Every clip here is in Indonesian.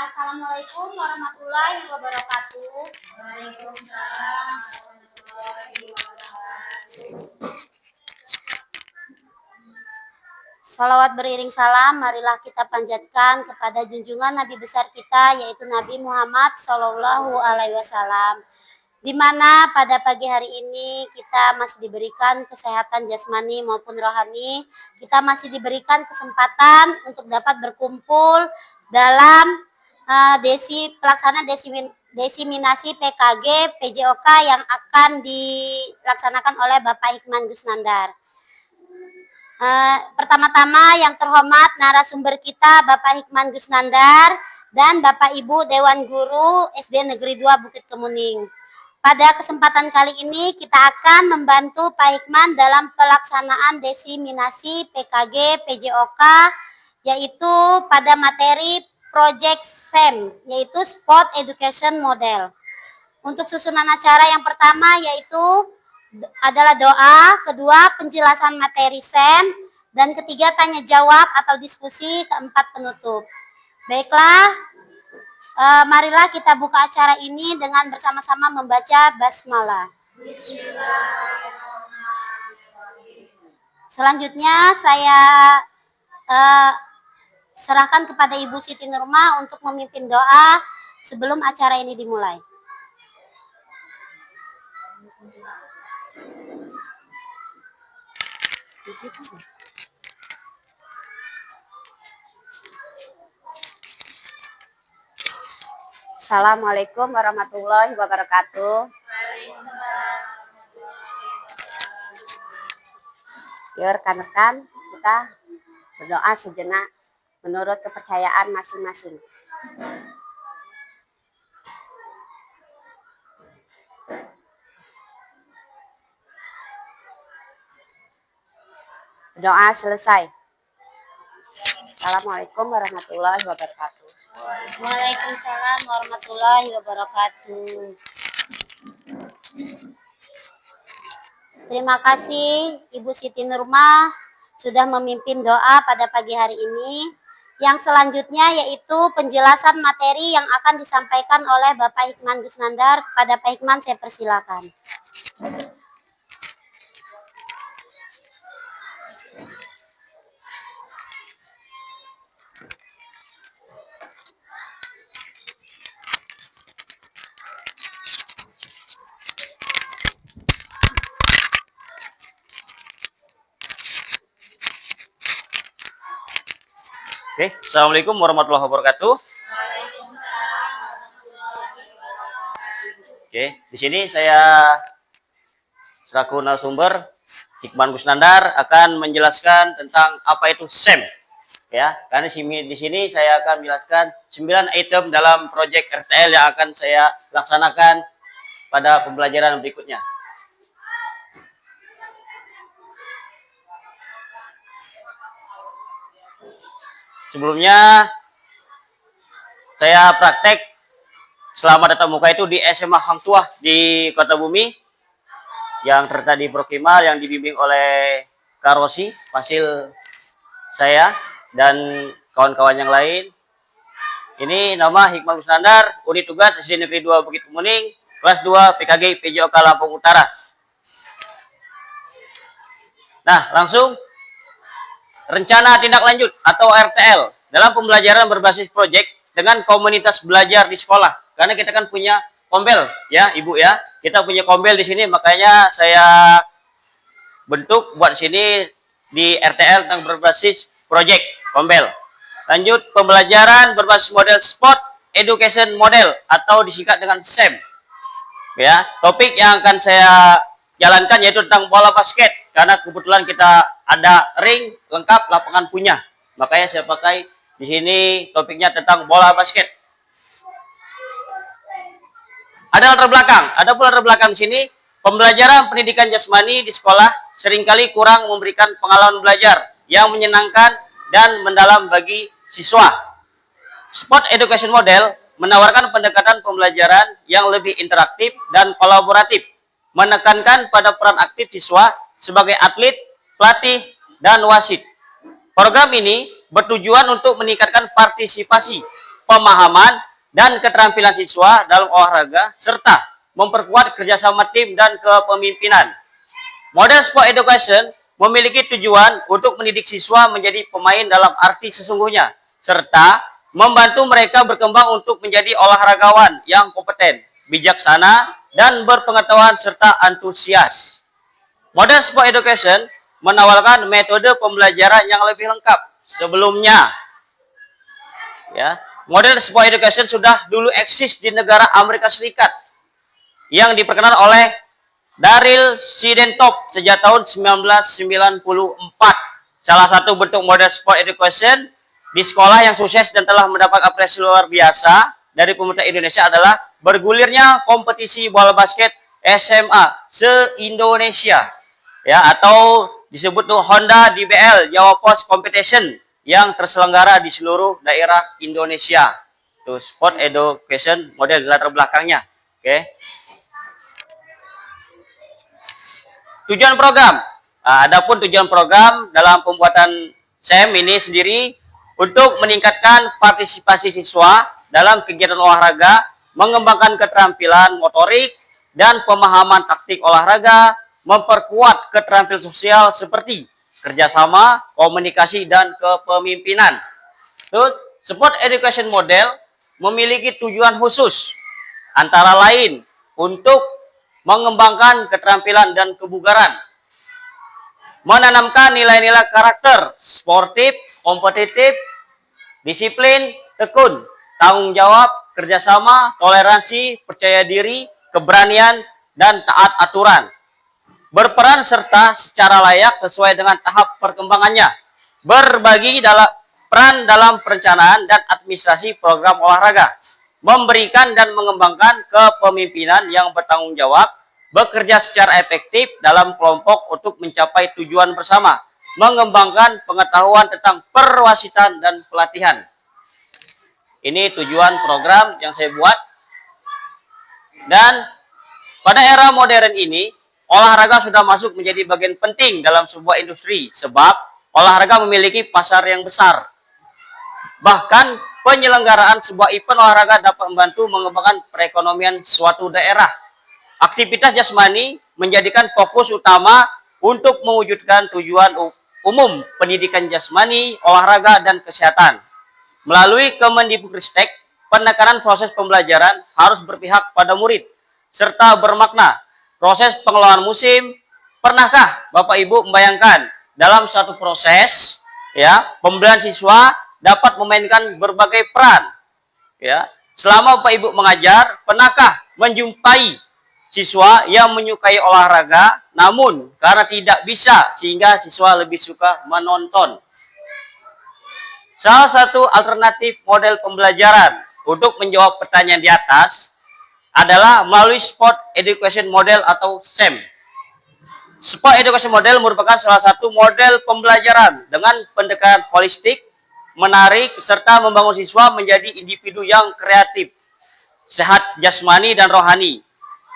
Assalamualaikum warahmatullahi wabarakatuh. Waalaikumsalam warahmatullahi wabarakatuh. Salawat beriring salam, marilah kita panjatkan kepada junjungan Nabi besar kita, yaitu Nabi Muhammad Shallallahu Alaihi Wasallam. Di mana pada pagi hari ini kita masih diberikan kesehatan jasmani maupun rohani, kita masih diberikan kesempatan untuk dapat berkumpul dalam pelaksanaan desiminasi PKG PJOK yang akan dilaksanakan oleh Bapak Hikman Gusnandar. Pertama-tama yang terhormat narasumber kita Bapak Hikman Gusnandar dan Bapak Ibu Dewan Guru SD Negeri 2 Bukit Kemuning. Pada kesempatan kali ini kita akan membantu Pak Hikman dalam pelaksanaan desiminasi PKG PJOK, yaitu pada materi Project SEM, yaitu Sport Education Model. Untuk susunan acara yang pertama yaitu adalah doa, kedua penjelasan materi SEM, dan ketiga tanya jawab atau diskusi, keempat penutup. Baiklah, marilah kita buka acara ini dengan bersama-sama membaca basmalah. Bismillahirrahmanirrahim. Selanjutnya saya serahkan kepada Ibu Siti Nurma untuk memimpin doa sebelum acara ini dimulai. Assalamualaikum warahmatullahi wabarakatuh. Ya rekan-rekan, kita berdoa sejenak menurut kepercayaan masing-masing. Doa selesai. Assalamualaikum warahmatullahi wabarakatuh. Waalaikumsalam warahmatullahi wabarakatuh. Terima kasih Ibu Siti Nurma sudah memimpin doa pada pagi hari ini. Yang selanjutnya yaitu penjelasan materi yang akan disampaikan oleh Bapak Hikman Gusnandar. Kepada Pak Hikman saya persilakan. Oke, Assalamualaikum warahmatullahi wabarakatuh. Oke, di sini saya selaku narasumber Hikman Gusnandar akan menjelaskan tentang apa itu SEM. Ya, karena di sini saya akan menjelaskan 9 item dalam proyek RTL yang akan saya laksanakan pada pembelajaran berikutnya. Sebelumnya saya praktek selama tatap muka itu di SMA Hang Tuah di Kota Bumi yang terletak di Prokimal yang dibimbing oleh Karosi, Fasil saya dan kawan-kawan yang lain. Ini nama Hikman Gusnandar, unit tugas SD Negeri 2 Bukit Kemuning, kelas 2 PKG PJOK Lampung Utara. Nah, langsung rencana tindak lanjut atau RTL dalam pembelajaran berbasis proyek dengan komunitas belajar di sekolah. Karena kita kan punya kombel ya, Ibu ya. Kita punya kombel di sini, makanya saya bentuk buat sini di RTL tentang berbasis proyek kombel. Lanjut pembelajaran berbasis model Sport Education Model atau disingkat dengan SEM. Ya, topik yang akan saya jalankan yaitu tentang bola basket. Karena kebetulan kita ada ring lengkap, lapangan punya. Makanya saya pakai di sini topiknya tentang bola basket. Ada latar belakang. Ada pula latar belakang di sini. Pembelajaran pendidikan jasmani di sekolah seringkali kurang memberikan pengalaman belajar yang menyenangkan dan mendalam bagi siswa. Sport Education Model menawarkan pendekatan pembelajaran yang lebih interaktif dan kolaboratif, menekankan pada peran aktif siswa sebagai atlet, pelatih, dan wasit. Program ini bertujuan untuk meningkatkan partisipasi pemahaman, dan keterampilan siswa dalam olahraga, serta memperkuat kerjasama tim dan kepemimpinan. Model sport education memiliki tujuan untuk mendidik siswa menjadi pemain dalam arti sesungguhnya, serta membantu mereka berkembang untuk menjadi olahragawan yang kompeten, bijaksana, dan berpengetahuan serta antusias. Model sport education menawarkan metode pembelajaran yang lebih lengkap sebelumnya. Ya, model sport education sudah dulu eksis di negara Amerika Serikat yang diperkenalkan oleh Daryl Sidentop sejak tahun 1994. Salah satu bentuk model sport education di sekolah yang sukses dan telah mendapat apresiasi luar biasa dari pemerintah Indonesia adalah bergulirnya kompetisi bola basket SMA se-Indonesia, ya, atau disebut tuh Honda DBL Jawa Post Competition yang terselenggara di seluruh daerah Indonesia. Tuh sport education model latar belakangnya. Oke. Tujuan program. Adapun tujuan program dalam pembuatan SEM ini sendiri untuk meningkatkan partisipasi siswa dalam kegiatan olahraga, mengembangkan keterampilan motorik dan pemahaman taktik olahraga, memperkuat keterampilan sosial seperti kerjasama, komunikasi, dan kepemimpinan. Terus, sport education model memiliki tujuan khusus, antara lain untuk mengembangkan keterampilan dan kebugaran, menanamkan nilai-nilai karakter sportif, kompetitif, disiplin, tekun, tanggung jawab, kerjasama, toleransi, percaya diri, keberanian, dan taat aturan. Berperan serta secara layak sesuai dengan tahap perkembangannya. Berbagi dalam peran dalam perencanaan dan administrasi program olahraga. Memberikan dan mengembangkan kepemimpinan yang bertanggung jawab. Bekerja secara efektif dalam kelompok untuk mencapai tujuan bersama. Mengembangkan pengetahuan tentang perwasitan dan pelatihan. Ini tujuan program yang saya buat. Dan pada era modern ini, olahraga sudah masuk menjadi bagian penting dalam sebuah industri. Sebab olahraga memiliki pasar yang besar. Bahkan penyelenggaraan sebuah event olahraga dapat membantu mengembangkan perekonomian suatu daerah. Aktivitas jasmani menjadikan fokus utama untuk mewujudkan tujuan umum pendidikan jasmani, olahraga, dan kesehatan. Melalui Kemendikbudristek, penekanan proses pembelajaran harus berpihak pada murid, serta bermakna. Proses pengelolaan musim, pernahkah Bapak Ibu membayangkan dalam satu proses, ya, pembelajaran siswa dapat memainkan berbagai peran, ya. Selama Bapak Ibu mengajar, pernahkah menjumpai siswa yang menyukai olahraga, namun karena tidak bisa sehingga siswa lebih suka menonton? Salah satu alternatif model pembelajaran untuk menjawab pertanyaan di atas adalah melalui Sport Education Model atau SEM. Sport Education Model merupakan salah satu model pembelajaran dengan pendekatan holistik, menarik, serta membangun siswa menjadi individu yang kreatif, sehat jasmani dan rohani.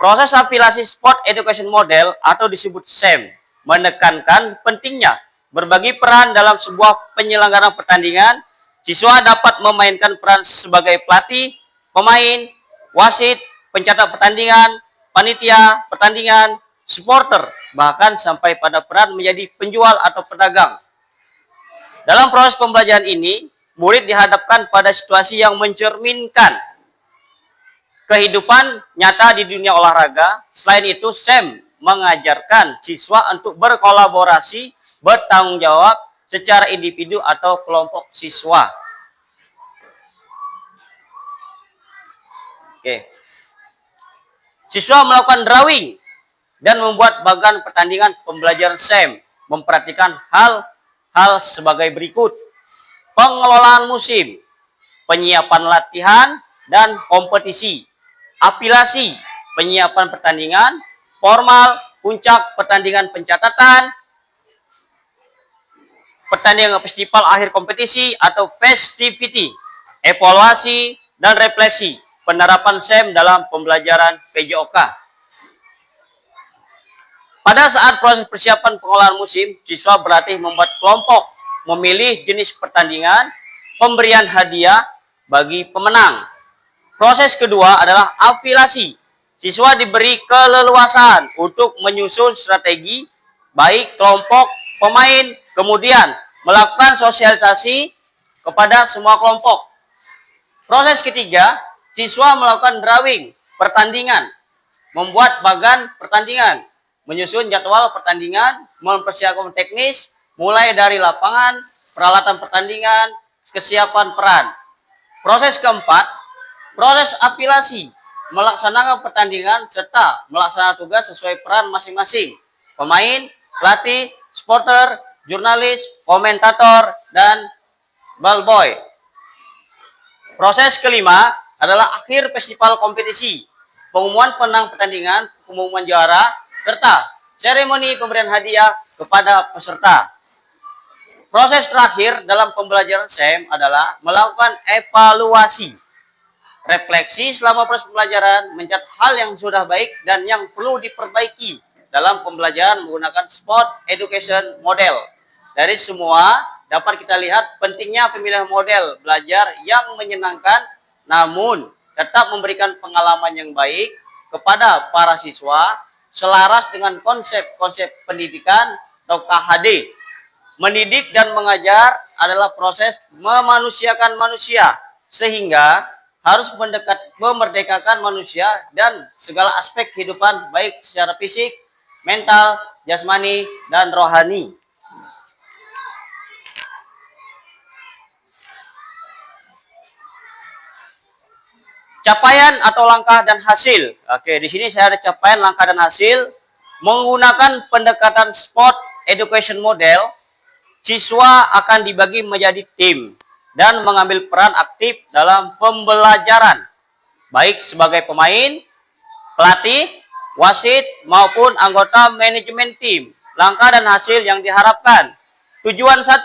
Proses afiliasi Sport Education Model atau disebut SEM menekankan pentingnya berbagi peran dalam sebuah penyelenggaraan pertandingan. Siswa dapat memainkan peran sebagai pelatih, pemain, wasit, pencatat pertandingan, panitia pertandingan, supporter, bahkan sampai pada peran menjadi penjual atau pedagang. Dalam proses pembelajaran ini, murid dihadapkan pada situasi yang mencerminkan kehidupan nyata di dunia olahraga. Selain itu, SEM mengajarkan siswa untuk berkolaborasi, bertanggung jawab secara individu atau kelompok siswa. Oke. Siswa melakukan drawing dan membuat bagan pertandingan pembelajaran SEM. Memperhatikan hal-hal sebagai berikut. Pengelolaan musim, penyiapan latihan dan kompetisi, afiliasi, penyiapan pertandingan, formal, puncak pertandingan pencatatan, pertandingan festival akhir kompetisi atau festivity, evaluasi, dan refleksi, penerapan SEM dalam pembelajaran PJOK. Pada saat proses persiapan pengelolaan musim, siswa berlatih membuat kelompok, memilih jenis pertandingan, pemberian hadiah, bagi pemenang. Proses kedua adalah afiliasi. Siswa diberi keleluasan untuk menyusun strategi baik kelompok pemain, kemudian melakukan sosialisasi kepada semua kelompok. Proses ketiga, siswa melakukan drawing pertandingan, membuat bagan pertandingan, menyusun jadwal pertandingan, mempersiapkan teknis, mulai dari lapangan, peralatan pertandingan, kesiapan peran. Proses keempat, proses afiliasi, melaksanakan pertandingan serta melaksanakan tugas sesuai peran masing-masing. Pemain, pelatih, supporter, jurnalis, komentator, dan ballboy. Proses kelima adalah akhir festival kompetisi, pengumuman pemenang pertandingan, pengumuman juara, serta seremoni pemberian hadiah kepada peserta. Proses terakhir dalam pembelajaran SEM adalah melakukan evaluasi. Refleksi selama proses pembelajaran, mencatat hal yang sudah baik dan yang perlu diperbaiki dalam pembelajaran menggunakan sport education model. Dari semua dapat kita lihat pentingnya pemilihan model belajar yang menyenangkan namun tetap memberikan pengalaman yang baik kepada para siswa selaras dengan konsep-konsep pendidikan atau KHD. Mendidik dan mengajar adalah proses memanusiakan manusia sehingga harus memerdekakan manusia dan segala aspek kehidupan baik secara fisik, mental, jasmani, dan rohani. Capaian atau langkah dan hasil. Oke, di sini saya ada capaian, langkah, dan hasil. Menggunakan pendekatan sport education model, siswa akan dibagi menjadi tim dan mengambil peran aktif dalam pembelajaran, baik sebagai pemain, pelatih, wasit, maupun anggota manajemen tim. Langkah dan hasil yang diharapkan. Tujuan 1,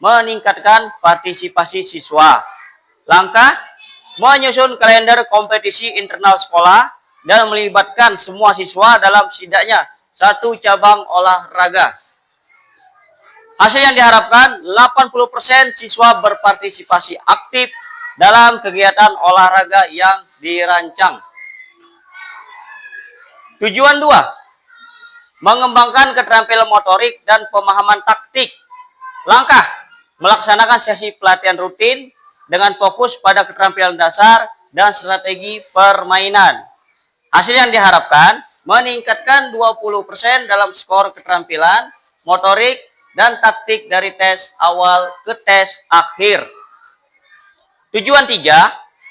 meningkatkan partisipasi siswa. Langkah, menyusun kalender kompetisi internal sekolah dan melibatkan semua siswa dalam setidaknya 1 cabang olahraga. Hasil yang diharapkan, 80% siswa berpartisipasi aktif dalam kegiatan olahraga yang dirancang. Tujuan 2, mengembangkan keterampilan motorik dan pemahaman taktik. Langkah, melaksanakan sesi pelatihan rutin dengan fokus pada keterampilan dasar dan strategi permainan. Hasil yang diharapkan, meningkatkan 20% dalam skor keterampilan motorik dan taktik dari tes awal ke tes akhir. Tujuan 3,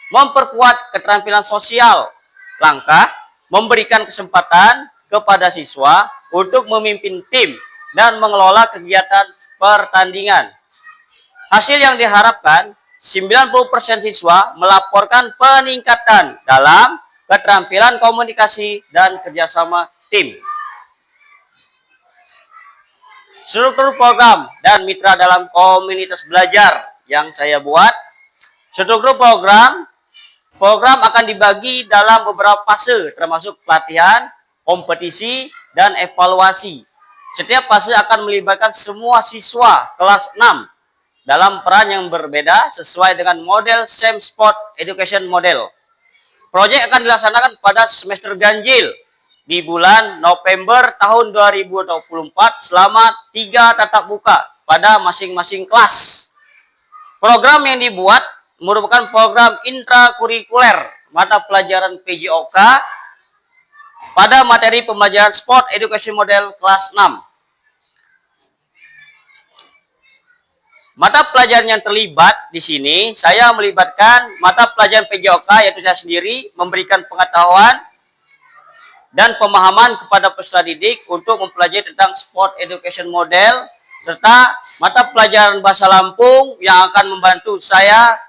memperkuat keterampilan sosial. Langkah, memberikan kesempatan kepada siswa untuk memimpin tim dan mengelola kegiatan pertandingan. Hasil yang diharapkan, 90% siswa melaporkan peningkatan dalam keterampilan komunikasi dan kerjasama tim. Struktur program dan mitra dalam komunitas belajar yang saya buat. Struktur program akan dibagi dalam beberapa fase termasuk pelatihan, kompetisi, dan evaluasi. Setiap fase akan melibatkan semua siswa kelas 6 dalam peran yang berbeda sesuai dengan model SEM Sport Education Model. Proyek akan dilaksanakan pada semester ganjil di bulan November tahun 2024 selama 3 tatap muka pada masing-masing kelas. Program yang dibuat merupakan program intrakurikuler mata pelajaran PJOK pada materi pembelajaran Sport Education Model kelas 6. Mata pelajaran yang terlibat di sini, saya melibatkan mata pelajaran PJOK, yaitu saya sendiri memberikan pengetahuan dan pemahaman kepada peserta didik untuk mempelajari tentang Sport Education Model, serta mata pelajaran Bahasa Lampung yang akan membantu saya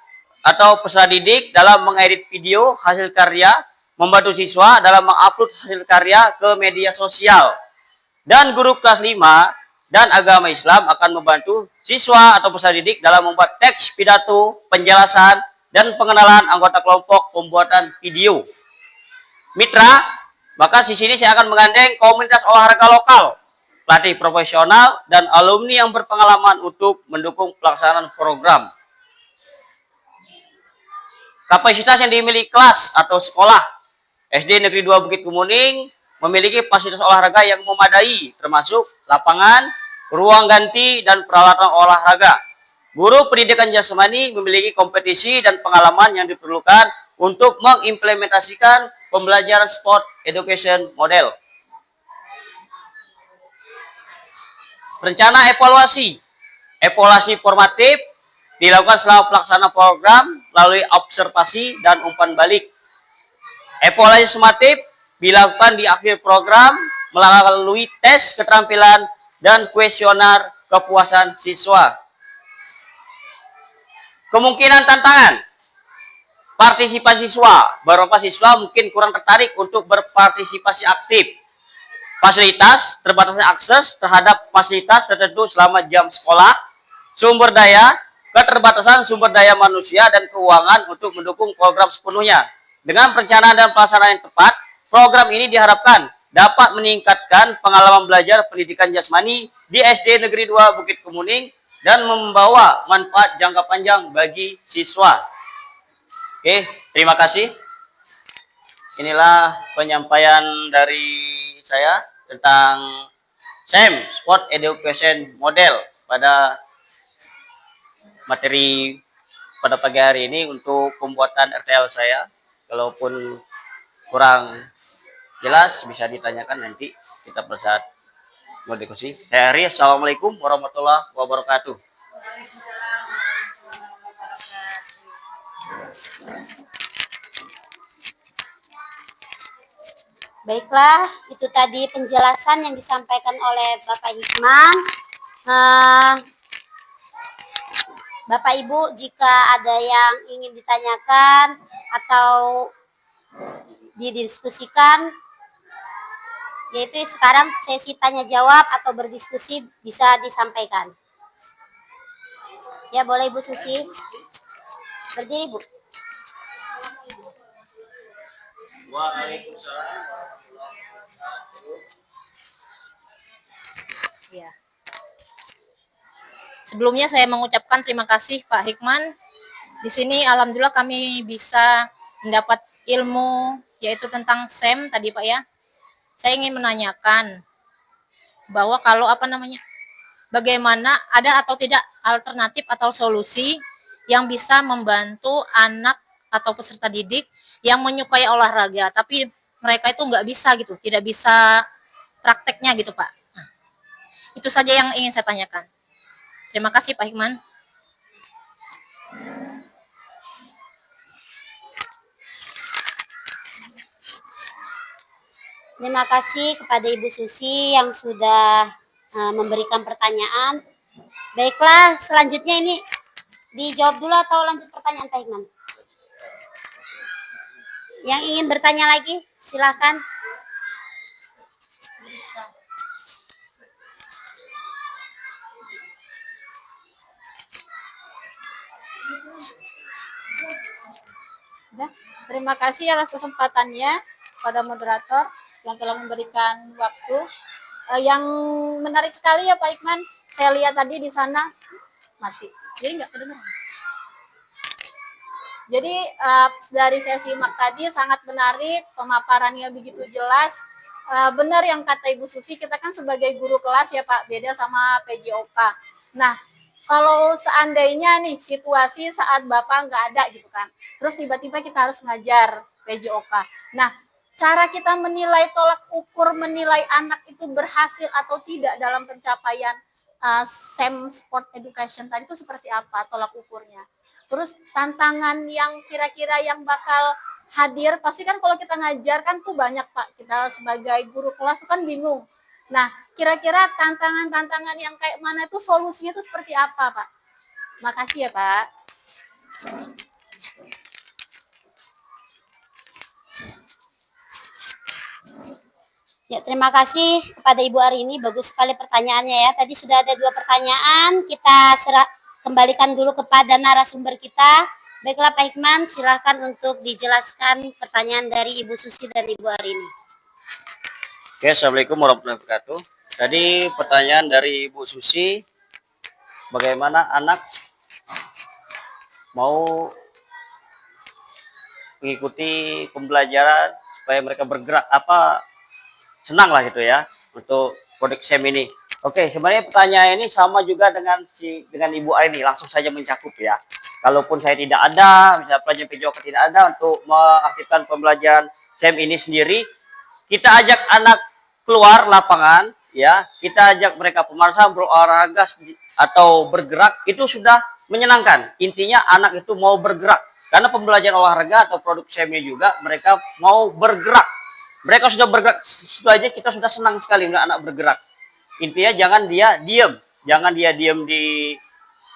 atau peserta didik dalam mengedit video hasil karya, membantu siswa dalam mengupload hasil karya ke media sosial. Dan guru kelas 5 dan agama Islam akan membantu siswa atau peserta didik dalam membuat teks pidato, penjelasan, dan pengenalan anggota kelompok pembuatan video. Mitra, maka di sini saya akan menggandeng komunitas olahraga lokal, pelatih profesional, dan alumni yang berpengalaman untuk mendukung pelaksanaan program. Kapasitas yang dimiliki kelas atau sekolah SD Negeri 2 Bukit Kemuning memiliki fasilitas olahraga yang memadai, termasuk lapangan, ruang ganti, dan peralatan olahraga. Guru pendidikan jasmani memiliki kompetisi dan pengalaman yang diperlukan untuk mengimplementasikan pembelajaran sport education model. Rencana evaluasi. Evaluasi formatif dilakukan selama pelaksanaan program melalui observasi dan umpan balik. Evaluasi sumatif dilakukan di akhir program melalui tes keterampilan dan kuesioner kepuasan siswa. Kemungkinan tantangan. Partisipasi siswa. Beberapa siswa mungkin kurang tertarik untuk berpartisipasi aktif. Fasilitas, terbatasnya akses terhadap fasilitas tertentu selama jam sekolah. Sumber daya, keterbatasan sumber daya manusia dan keuangan untuk mendukung program sepenuhnya. Dengan perencanaan dan pelaksanaan yang tepat, program ini diharapkan dapat meningkatkan pengalaman belajar pendidikan jasmani di SD Negeri 2 Bukit Kemuning dan membawa manfaat jangka panjang bagi siswa. Oke, terima kasih. Inilah penyampaian dari saya tentang SEM, Sport Education Model, pada materi pada pagi hari ini untuk pembuatan RTL saya. Kalaupun kurang jelas bisa ditanyakan, nanti kita pada saat mau diskusi. Saya Ari, assalamualaikum warahmatullahi wabarakatuh. Baiklah, itu tadi penjelasan yang disampaikan oleh Bapak Hikman. Bapak Ibu, jika ada yang ingin ditanyakan atau didiskusikan, yaitu sekarang sesi tanya jawab atau berdiskusi, bisa disampaikan. Ya, boleh Ibu Susi. Berdiri, Bu. Ya. Sebelumnya saya mengucapkan terima kasih Pak Hikman. Di sini alhamdulillah kami bisa mendapat ilmu yaitu tentang SEM tadi Pak ya. Saya ingin menanyakan bahwa kalau bagaimana ada atau tidak alternatif atau solusi yang bisa membantu anak atau peserta didik yang menyukai olahraga tapi mereka itu nggak bisa gitu, tidak bisa prakteknya gitu Pak. Nah, itu saja yang ingin saya tanyakan. Terima kasih Pak Hikman. Terima kasih kepada Ibu Susi yang sudah memberikan pertanyaan. Baiklah, selanjutnya ini dijawab dulu atau lanjut pertanyaan Pak Hikman? Yang ingin bertanya lagi, silakan. Terima kasih atas kesempatannya pada moderator yang telah memberikan waktu. Yang menarik sekali ya Pak Hikman, saya lihat tadi di sana mati. Jadi nggak kedengeran. Jadi dari saya simak tadi sangat menarik, pemaparannya begitu jelas. Benar yang kata Ibu Susi, kita kan sebagai guru kelas ya Pak, beda sama PJOK. Nah, kalau seandainya nih situasi saat Bapak nggak ada gitu kan, terus tiba-tiba kita harus ngajar PJOK. Nah, cara kita menilai tolak ukur, menilai anak itu berhasil atau tidak dalam pencapaian SEM Sport Education tadi itu seperti apa tolak ukurnya? Terus tantangan yang kira-kira yang bakal hadir, pasti kan kalau kita ngajar kan tuh banyak Pak, kita sebagai guru kelas tuh kan bingung. Nah, kira-kira tantangan-tantangan yang kayak mana itu solusinya itu seperti apa Pak? Makasih ya Pak. Ya, terima kasih kepada Ibu Arini, bagus sekali pertanyaannya ya. Tadi sudah ada 2 pertanyaan, kita kembalikan dulu kepada narasumber kita. Baiklah Pak Hikman, silahkan untuk dijelaskan pertanyaan dari Ibu Susi dan Ibu Arini. Oke, assalamualaikum warahmatullahi wabarakatuh. Tadi pertanyaan dari Ibu Susi, bagaimana anak mau mengikuti pembelajaran supaya mereka bergerak senang lah gitu ya untuk produk SEM ini. Oke, sebenarnya pertanyaan ini sama juga dengan Ibu Aini, langsung saja mencakup ya. Kalaupun saya tidak ada, misalnya pelajaran PJOK tidak ada untuk mengaktifkan pembelajaran SEM ini sendiri, kita ajak anak keluar lapangan ya, kita ajak mereka pemanasan, berolahraga atau bergerak, itu sudah menyenangkan. Intinya anak itu mau bergerak. Karena pembelajaran olahraga atau produk SEM-nya juga mereka mau bergerak. Mereka sudah bergerak, itu aja kita sudah senang sekali melihat anak bergerak. Intinya jangan dia diem, di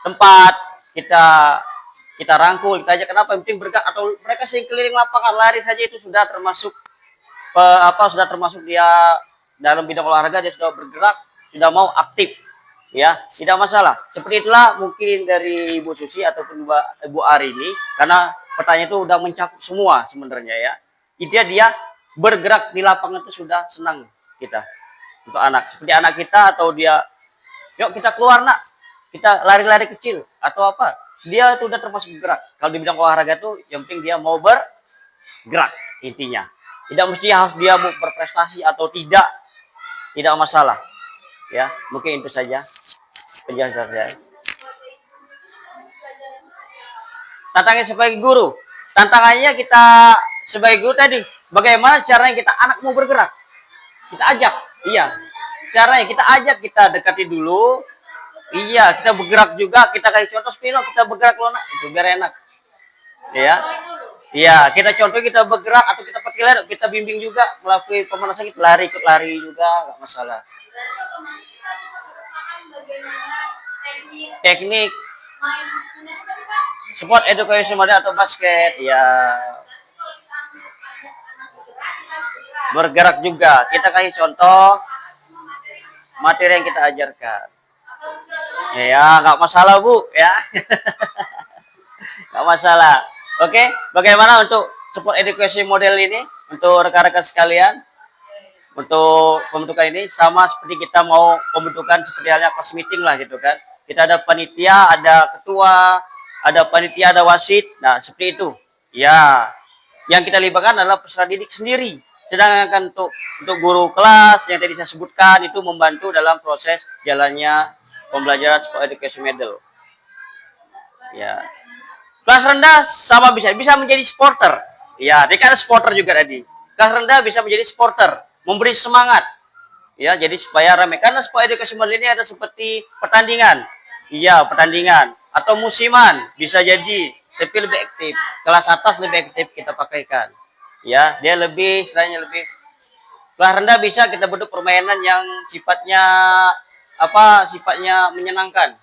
tempat, kita rangkul, kita ajak kenapa, yang penting bergerak, atau mereka sering keliling lapangan, lari saja itu sudah termasuk sudah termasuk dia dalam bidang olahraga, dia sudah bergerak, sudah mau aktif. Ya, tidak masalah. Seperti itulah mungkin dari Ibu Susi ataupun Ibu Ari ini, karena pertanyaan itu udah mencakup semua sebenarnya ya. Intinya dia bergerak di lapangan itu sudah senang kita. Untuk anak, seperti anak kita atau dia, yuk kita keluar nak, kita lari-lari kecil atau apa, dia itu udah termasuk bergerak. Kalau di bidang olahraga itu yang penting dia mau bergerak intinya. Tidak mesti harus dia mau berprestasi atau tidak masalah. Ya, mungkin itu saja penjelasan saya. Tantangan sebagai guru, tantangannya kita sebagai guru tadi, bagaimana caranya kita anak mau bergerak, kita ajak, iya, caranya kita ajak, kita dekati dulu, iya, kita bergerak juga, kita kasih contoh spino, kita bergerak loh nak, itu biar enak, ya, iya, kita contoh, kita bergerak atau kita pakai lari, kita bimbing juga melalui pemanasan, kita lari, ikut lari juga, nggak masalah. Teknik sport edukasi model atau basket, ya, bergerak juga, kita kasih contoh materi yang kita ajarkan, ya, nggak masalah Bu ya. Nggak masalah. Oke, bagaimana untuk sport edukasi model ini untuk rekan-rekan sekalian? Untuk pembentukan ini sama seperti kita mau pembentukan seperti halnya kelas meeting lah gitu kan. Kita ada panitia, ada ketua, ada panitia, ada wasit. Nah, seperti itu. Ya, yang kita libatkan adalah peserta didik sendiri. Sedangkan untuk guru kelas yang tadi saya sebutkan itu membantu dalam proses jalannya pembelajaran sport education model. Ya. Kelas rendah sama bisa menjadi supporter. Ya, dia kan ada supporter juga tadi. Kelas rendah bisa menjadi supporter, memberi semangat. Ya, jadi supaya ramai. Karena sport education model ini ada seperti pertandingan. Iya, pertandingan atau musiman bisa jadi, tapi lebih aktif. Kelas atas lebih aktif kita pakaikan. Ya, dia istilahnya lebih. Kelas rendah bisa kita bentuk permainan yang sifatnya sifatnya menyenangkan.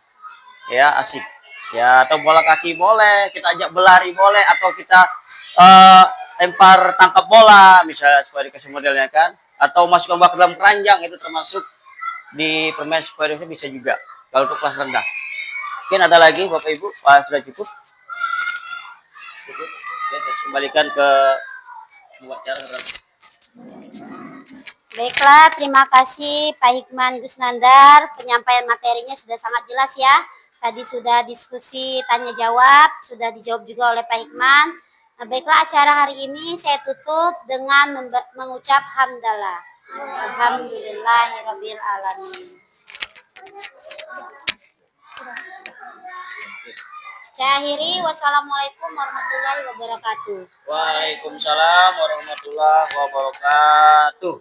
Ya, asik. Ya, atau bola kaki boleh, kita ajak berlari boleh, atau kita lempar tangkap bola, misalnya sport education modelnya kan, atau masukkan bola ke dalam keranjang, itu termasuk di permainan sport education bisa juga kalau untuk kelas rendah. Mungkin ada lagi Bapak Ibu, sudah cukup. Ya, saya kembalikan ke pembicara. Baiklah, terima kasih Pak Hikman Gusnandar. Penyampaian materinya sudah sangat jelas ya. Tadi sudah diskusi tanya jawab, sudah dijawab juga oleh Pak Hikman. Nah, baiklah, acara hari ini saya tutup dengan mengucap hamdalah. Alhamdulillahirabbil alamin. Saya akhiri, wassalamualaikum warahmatullahi wabarakatuh. Waalaikumsalam warahmatullahi wabarakatuh.